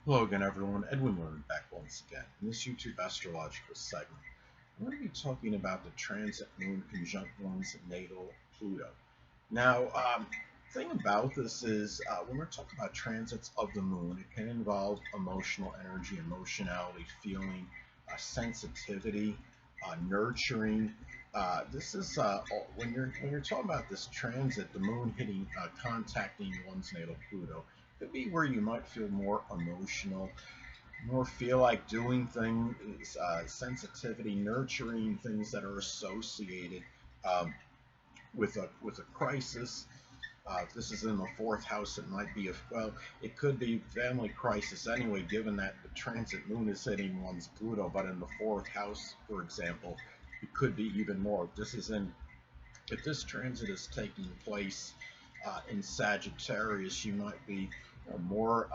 Hello again, everyone. Edwin Learnard back once again. In this YouTube astrological segment, I'm going to be talking about the transit moon conjunct one's natal Pluto. Now, thing about this is when we're talking about transits of the moon, it can involve emotional energy, emotionality, feeling, sensitivity, nurturing. This is when you're talking about this transit, the moon hitting, contacting one's natal Pluto. Could be where you might feel more emotional, more feel like doing things, sensitivity, nurturing things that are associated um, with a crisis. If this is in the fourth house, it might be it could be family crisis anyway, given that the transit moon is hitting one's Pluto. But in the fourth house, for example, it could be even more. If this transit is taking place in Sagittarius, you might be more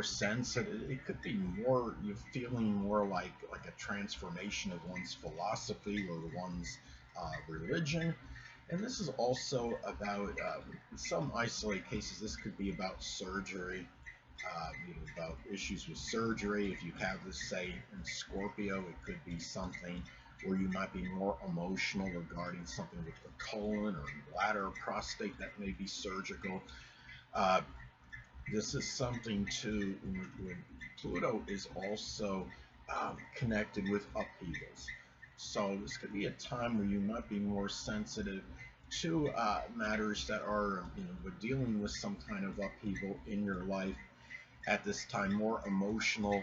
sensitive. It could be more you feeling more like a transformation of one's philosophy or one's religion. And this is also about, in some isolated cases, this could be about surgery, about issues with surgery. If you have this, say, in Scorpio, it could be something where you might be more emotional regarding something with the colon or bladder, or prostate that may be surgical. Uh, this is something too when Pluto is also connected with upheavals. So this could be a time where you might be more sensitive to matters that are, dealing with some kind of upheaval in your life at this time, more emotional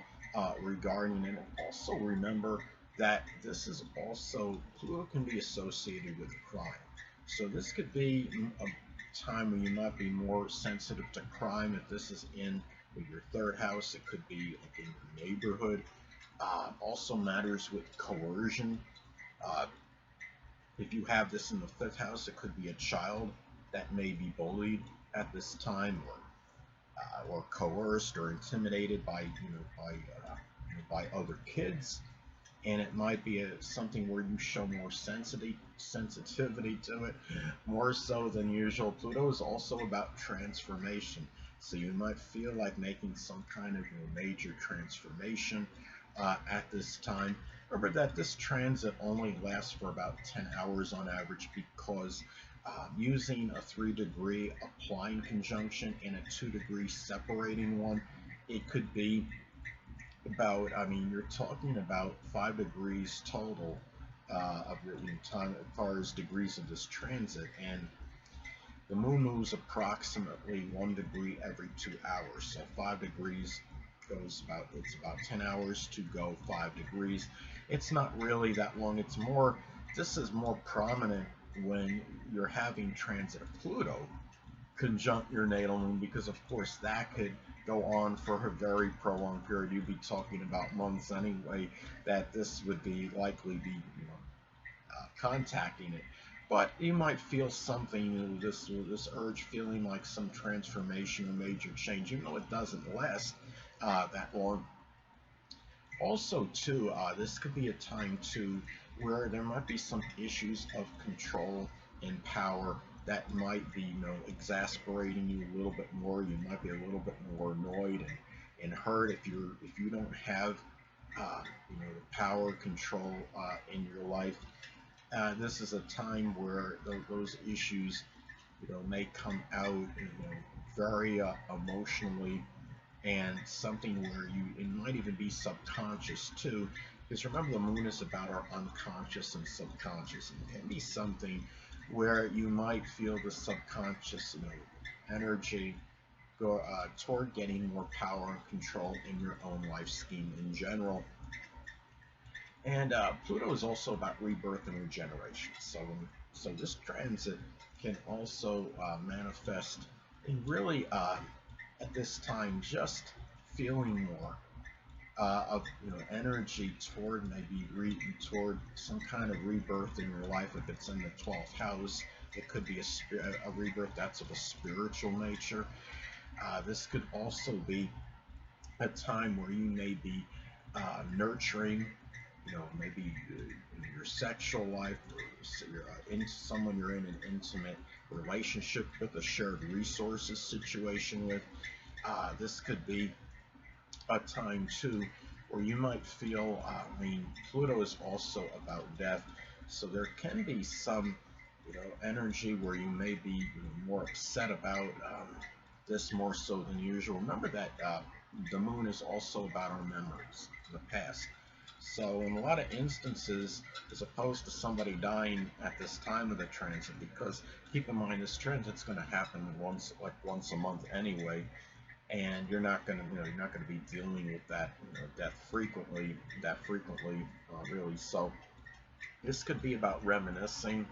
regarding it. And also remember that this is also, Pluto can be associated with crime. So this could be a time when you might be more sensitive to crime. If this is in your third house, it could be like in your neighborhood. Also matters with coercion. Uh, if you have this in the fifth house, it could be a child that may be bullied at this time, or coerced or intimidated by other kids. And it might be something where you show more sensitivity to it, more so than usual. Pluto is also about transformation, so you might feel like making some kind of major transformation at this time. Remember that this transit only lasts for about 10 hours on average, because using a 3-degree applying conjunction and a 2-degree separating one, it could be about, you're talking about 5 degrees total of your time as far as degrees of this transit. And the moon moves approximately 1 degree every 2 hours. So 5 degrees it's about 10 hours to go 5 degrees. It's not really that long. This is more prominent when you're having transit of Pluto conjunct your natal moon, because of course that could go on for a very prolonged period. You'd be talking about months anyway that this would be likely be contacting it. But you might feel something, this urge, feeling like some transformation or major change, even though it doesn't last that long. Also too, this could be a time too where there might be some issues of control and power that might be, exasperating you a little bit more. You might be a little bit more annoyed and hurt if you don't have, the power control in your life. This is a time where those issues, may come out, very emotionally, and something where it might even be subconscious too, because remember the moon is about our unconscious and subconscious, and it can be something where you might feel the subconscious, energy go toward getting more power and control in your own life scheme in general. And Pluto is also about rebirth and regeneration. So this transit can also manifest in really, at this time, just feeling more of energy toward toward some kind of rebirth in your life. If it's in the 12th house, it could be a rebirth that's of a spiritual nature. This could also be a time where you may be nurturing, maybe in your sexual life, or you're into someone you're in an intimate relationship with, a shared resources situation with. This could be a time too where you might feel, I mean, Pluto is also about death, so there can be some, energy where you may be more upset about this more so than usual. Remember that the moon is also about our memories, the past. So in a lot of instances, as opposed to somebody dying at this time of the transit, because keep in mind this transit's going to happen once a month anyway, and you're not going to be dealing with that death that frequently, really. So this could be about reminiscing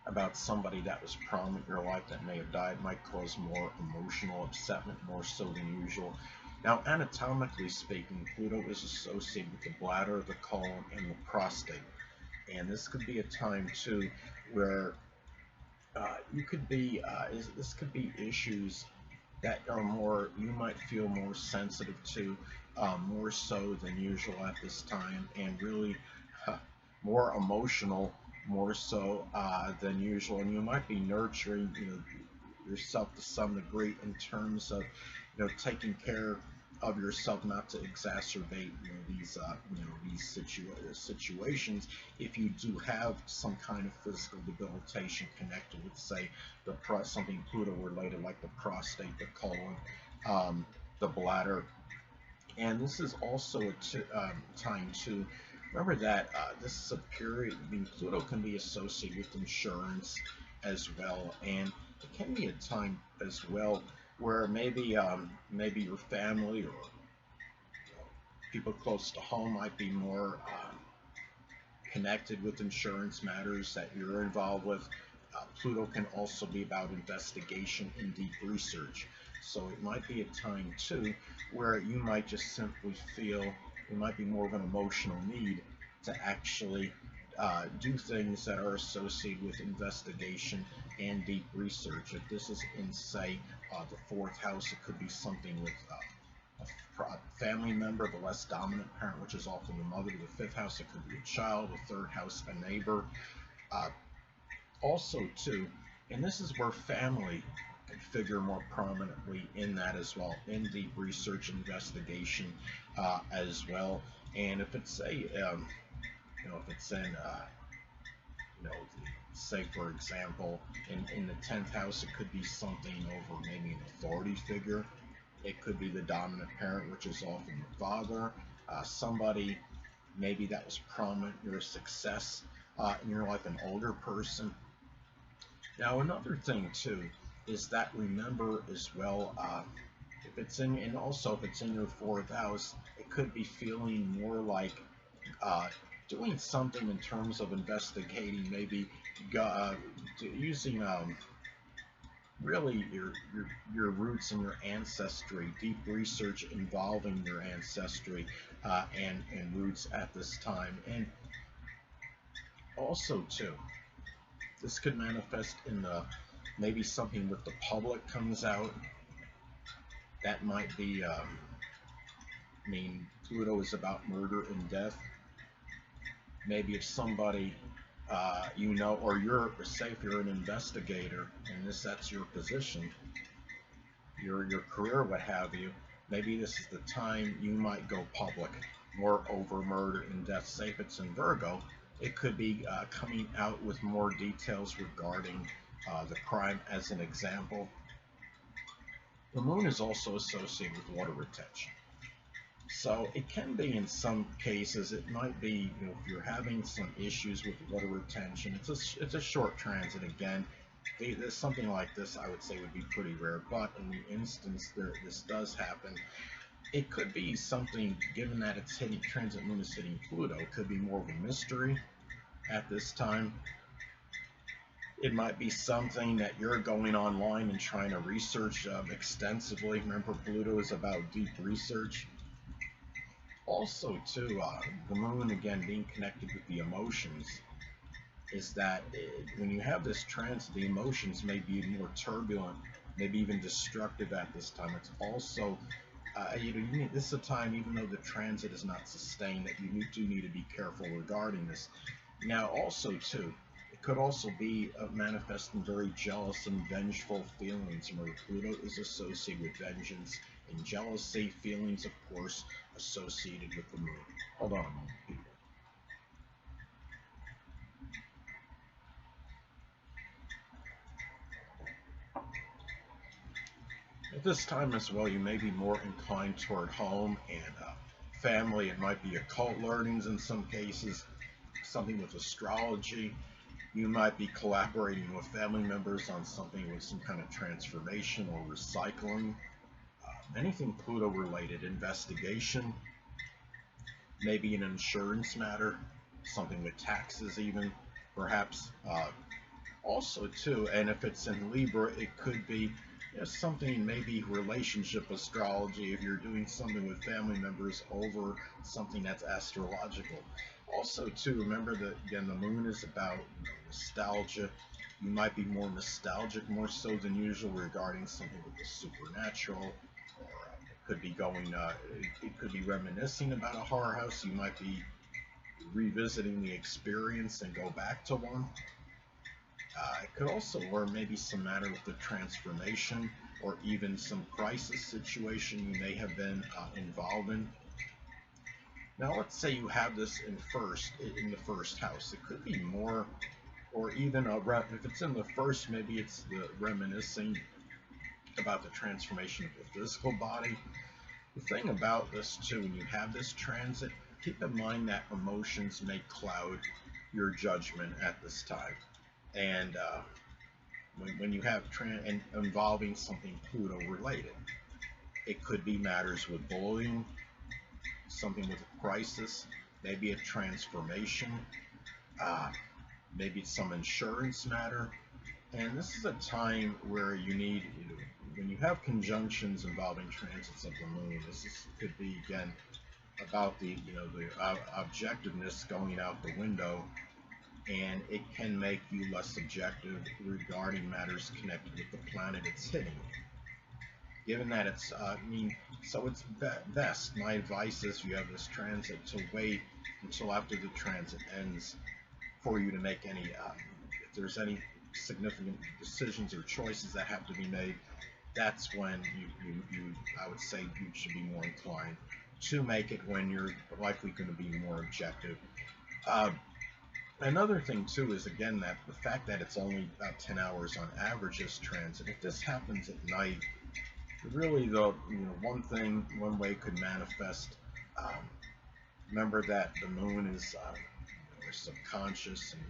about somebody that was prominent in your life that may have died. Might cause more emotional upsetment, more so than usual. Now, anatomically speaking, Pluto is associated with the bladder, the colon, and the prostate. And this could be a time too where you could be this could be issues that are more, you might feel more sensitive to, more so than usual at this time, and really more emotional, more so than usual. And you might be nurturing, yourself to some degree in terms of, taking care of yourself, not to exacerbate, these situations. If you do have some kind of physical debilitation connected with, say, something Pluto related, like the prostate, the colon, the bladder. And this is also a time to remember that this is a period. I mean, Pluto can be associated with insurance as well, and it can be a time as well where maybe your family or people close to home might be more connected with insurance matters that you're involved with. Pluto can also be about investigation and deep research. So it might be a time too where you might just simply feel it might be more of an emotional need to actually do things that are associated with investigation and deep research. If this is in, say, the fourth house, it could be something with a family member, the less dominant parent, which is often the mother. The fifth house, it could be a child. The third house, a neighbor. Uh, Also, too, and this is where family could figure more prominently in that as well, in deep research investigation as well. And if it's if it's in, you know, say for example, in the 10th house, it could be something over maybe an authority figure. It could be the dominant parent, which is often the father, somebody maybe that was prominent, you're a success in your life, an older person. Now, another thing too is that remember as well, if it's in, and also if it's in your fourth house, it could be feeling more like uh, doing something in terms of investigating, maybe uh, using really your roots and your ancestry, deep research involving your ancestry and roots at this time, and also too. This could manifest in maybe something with the public comes out. That might be, I mean, Pluto is about murder and death. Maybe if somebody, or say if you're an investigator and that's your position, your career, what have you, maybe this is the time you might go public more over murder and death. Say if it's in Virgo, it could be coming out with more details regarding the crime. As an example, the moon is also associated with water retention. So it can be, in some cases, it might be, if you're having some issues with water retention, it's a short transit again. There's something like this, I would say, would be pretty rare, but in the instance this does happen, it could be something, given that it's hitting transit moon is hitting Pluto, it could be more of a mystery at this time. It might be something that you're going online and trying to research extensively. Remember, Pluto is about deep research. Also, too, the moon, again, being connected with the emotions, is that when you have this transit, the emotions may be more turbulent, maybe even destructive at this time. It's also, this is a time, even though the transit is not sustained, that you do need to be careful regarding this. Now, also, too, it could also be manifesting very jealous and vengeful feelings. Remember, Pluto is associated with vengeance and jealousy, feelings, of course, associated with the moon. Hold on a moment, people. At this time as well, you may be more inclined toward home and family. It might be occult learnings in some cases, something with astrology. You might be collaborating with family members on something with some kind of transformation or recycling. Anything Pluto related, investigation, maybe an insurance matter, something with taxes even, perhaps also too, and if it's in Libra, it could be something, maybe relationship astrology, if you're doing something with family members over something that's astrological. Also too, remember that again, the moon is about nostalgia. You might be more nostalgic, more so than usual, regarding something with the supernatural, or it could be it could be reminiscing about a horror house. You might be revisiting the experience and go back to one. It could also, or maybe some matter with the transformation, or even some crisis situation you may have been involved in. Now, let's say you have this in the first house. It could be more, or even if it's in the first, maybe it's the reminiscing about the transformation of the physical body. The thing about this too, when you have this transit, keep in mind that emotions may cloud your judgment at this time. And when you have involving something Pluto related, it could be matters with bullying, something with a crisis, maybe a transformation, maybe some insurance matter. And this is a time where you need, when you have conjunctions involving transits of the moon, could be again about the objectiveness going out the window, and it can make you less objective regarding matters connected with the planet it's hitting. Given that it's, so it's best, my advice is, if you have this transit, to wait until after the transit ends for you to make any, if there's any significant decisions or choices that have to be made. That's when I would say you should be more inclined to make it, when you're likely going to be more objective. Another thing too is, again, that the fact that it's only about 10 hours on average, this transit. If this happens at night, really one way it could manifest. Remember that the moon is we're subconscious and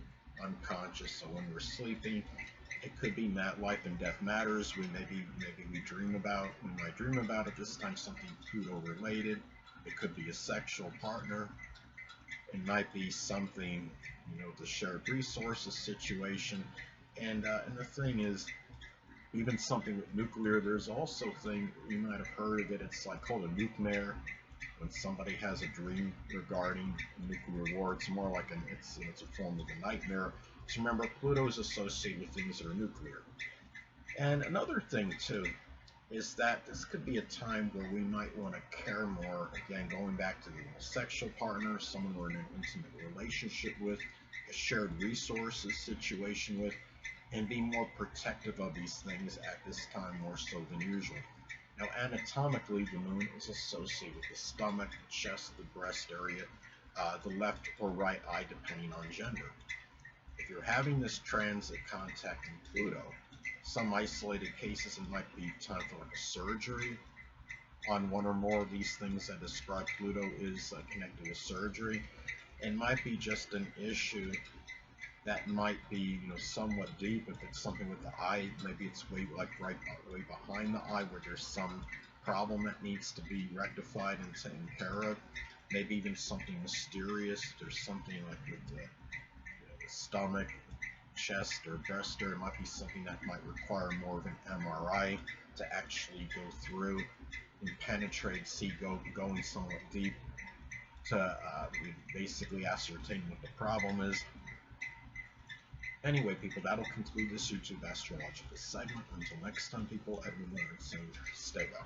unconscious. So when we're sleeping, it could be life and death matters. Maybe we might dream about at this time something Pluto related. It could be a sexual partner. It might be something, the shared resources situation. And the thing is, even something with nuclear, there's also a thing, you might have heard of it, it's like called a nuke-mare. When somebody has a dream regarding nuclear war, it's more like it's a form of a nightmare. So remember, Pluto is associated with things that are nuclear. And another thing too is that this could be a time where we might want to care more, again, going back to the sexual partner, someone we're in an intimate relationship with, a shared resources situation with, and be more protective of these things at this time more so than usual. Now, anatomically, the moon is associated with the stomach, the chest, the breast area, the left or right eye, depending on gender. If you're having this transit contacting Pluto, some isolated cases, it might be time for like a surgery on one or more of these things that describe Pluto is connected with surgery, and might be just an issue that might be somewhat deep. If it's something with the eye, maybe it's way behind the eye, where there's some problem that needs to be rectified and taken care of. Maybe even something mysterious. There's something like with the stomach, chest, or breast, or it might be something that might require more of an MRI to actually go through and penetrate, going somewhat deep to basically ascertain what the problem is. Anyway, people, that'll conclude this YouTube astrological segment. Until next time, people, Edwin Learnard, so stay well.